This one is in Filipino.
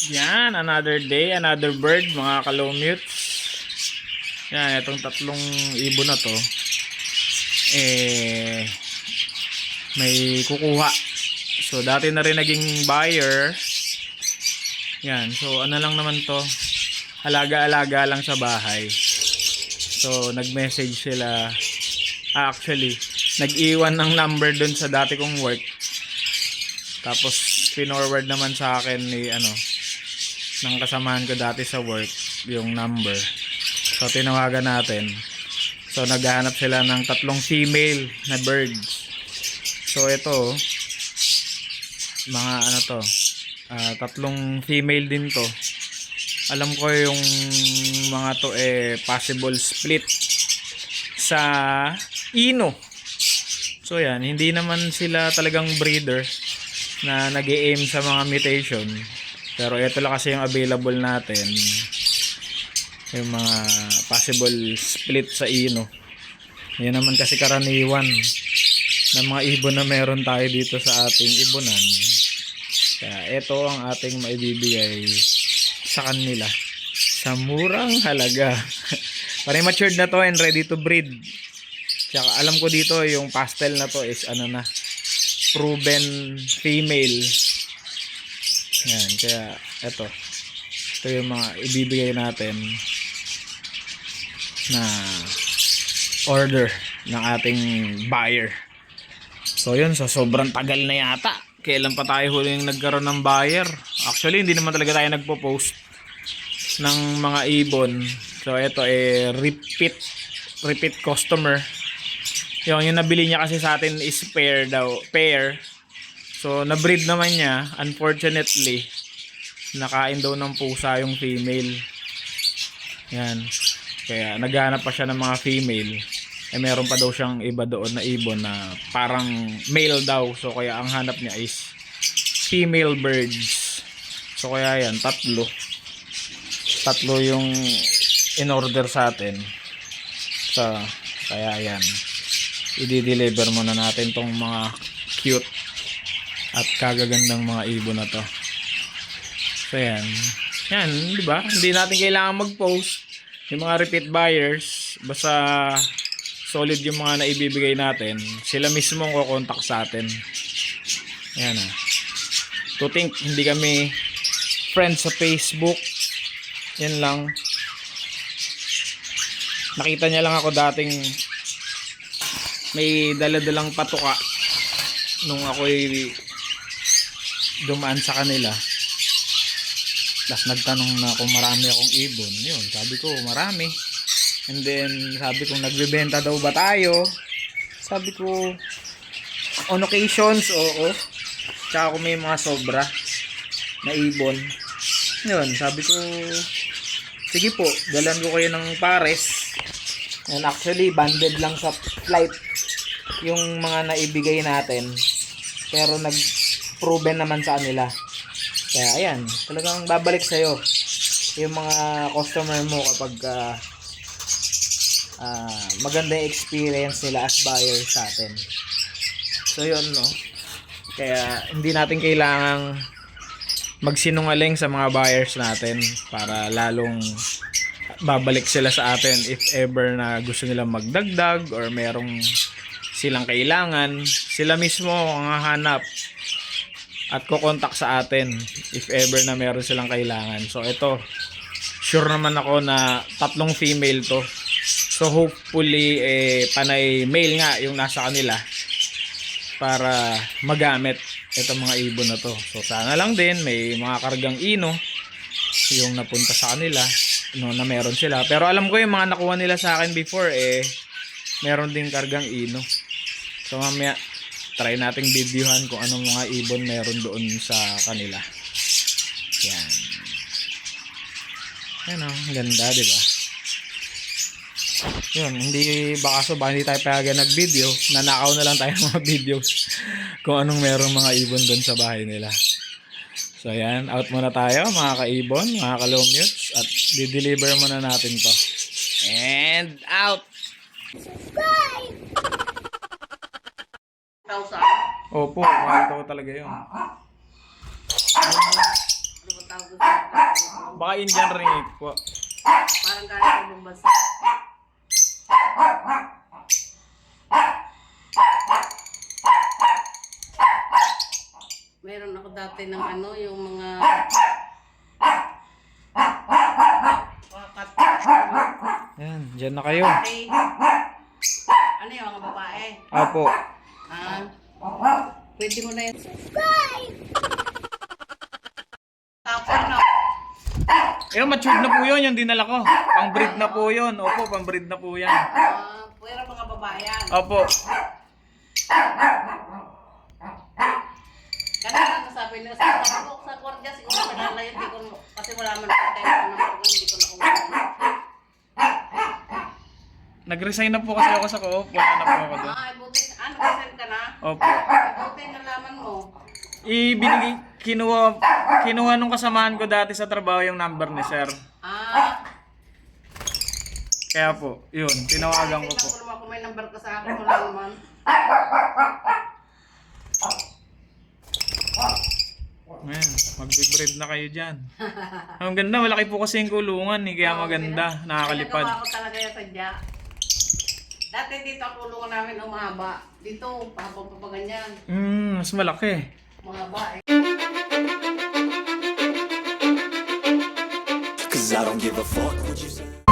Yan, another day, another bird mga kalomutes. Yan, itong tatlong ibon na to may kukuha. So dati na rin naging buyer. Yan, so ano lang naman to, alaga-alaga lang sa bahay. So nag-message sila, actually nag-iwan ng number dun sa dati kong work. Tapos pinorward naman sa akin ni ng kasamahan ko dati sa work yung number. So tinawagan natin. So naghahanap sila ng tatlong female na birds. So ito mga tatlong female din to. Alam ko yung mga to possible split sa ino. So yan, hindi naman sila talagang breeder na nag-i-aim sa mga mutation. Pero ito lang kasi yung available natin, yung mga possible split sa ino. Yan naman kasi karaniwan ng mga ibon na meron tayo dito sa ating ibonan. Kaya ito ang ating maibibigay sa kanila sa murang halaga. Parang matured na to and ready to breed. Tsaka alam ko dito yung pastel na to is proven female. Yan, kaya ito yung mga ibibigay natin na order ng ating buyer. So yun, so sobrang tagal na yata. Kailan pa tayo huling nagkaroon ng buyer? Actually, hindi naman talaga tayo nagpo-post ng mga ibon. So ito repeat customer. Yung nabili niya kasi sa atin is pair. So na-breed naman niya, unfortunately nakain daw ng pusa yung female. Yan. Kaya naghahanap pa siya ng mga female. Meron pa daw siyang iba doon na ibon na parang male daw. So kaya ang hanap niya is female birds. So kaya yan, tatlo yung in order sa atin. So kaya yan, i-deliver muna natin tong mga cute at kagagandang mga ibon na to. So yan, di ba? Hindi natin kailangan mag-post yung mga repeat buyers. Basta solid yung mga naibibigay natin, sila mismo ang kukontak sa atin. Yan to think hindi kami friends sa Facebook. Yan lang. Nakita niya lang ako dating may daladalang patuka nung ako'y dumaan sa kanila. Tapos nagtanong na kung marami akong ibon. Yun, sabi ko marami. And then sabi ko nagbebenta daw ba tayo? Sabi ko on occasions, oo. Tsaka kung may mga sobra na ibon. Yun, sabi ko sige po, dalan ko kayo ng pares. And actually banded lang sa flight yung mga naibigay natin. Pero nag-proven naman sa kanila. Kaya ayan, talagang babalik sa'yo yung mga customer mo kapag maganda yung experience nila as buyer sa atin. So yun, no? Kaya hindi natin kailangang magsinungaling sa mga buyers natin para lalong babalik sila sa atin if ever na gusto nilang magdagdag or merong silang kailangan. Sila mismo ang hahanap at kukontak sa atin if ever na meron silang kailangan. So ito, sure naman ako na tatlong female to. So hopefully panay male nga yung nasa kanila para magamit itong mga ibon na to. So sana lang din may mga kargang ino yung napunta sa kanila, na meron sila. Pero alam ko yung mga nakuha nila sa akin before meron din kargang ino. So mamaya try nating videohan kung anong mga ibon meron doon sa kanila. Yan. Yan ganda, di ba? Yun, hindi tayo payagan nag-video. Nanakaw na lang tayo ng mga videos kung anong merong mga ibon doon sa bahay nila. So yan, out muna tayo mga kaibon, mga kalomutes, at di-deliver muna natin to. And out! Subscribe! Opo, mahal ko talaga yun. tawag doon sa Baka Indian ringit po. parang galing sa ibang bansa. Meron ako dati ng ano, yung mga wakat. Yan, dyan na kayo. Ano yung mga babae? Opo. Ah, pwede mo na yun. Tapos na. Matured na po yun, yung dinala ko. Pang-breed na po yun. Opo, pang-breed na po yan. Pwera mga babae yan. Opo. Kanina nasabi niya sa kwardiya, siguro manala yun. Kasi wala man ako telephone number ko, hindi ko nakuha. Nag-resign na po kasi ako sa co-op. Wala na po ako doon. Buti. Ano, present ka na? Opo. Buti, nalaman mo. Kinuha nung kasamahan ko dati sa trabaho yung number ni sir. Kaya po, yun, tinawagan ko po. Tingnan ko naman kung may number ka sa akin, wala naman. Ayan, magbe-breed na kayo dyan. Ang ganda, malaki po kasi yung kulungan eh, kaya maganda, nakakalipad. Nagawa ko talaga yung sadya. Dati dito ang kulungan namin umahaba. Dito, pahabang pa ganyan. Mas malaki. Mahaba eh. Cause I don't give a fuck what you say.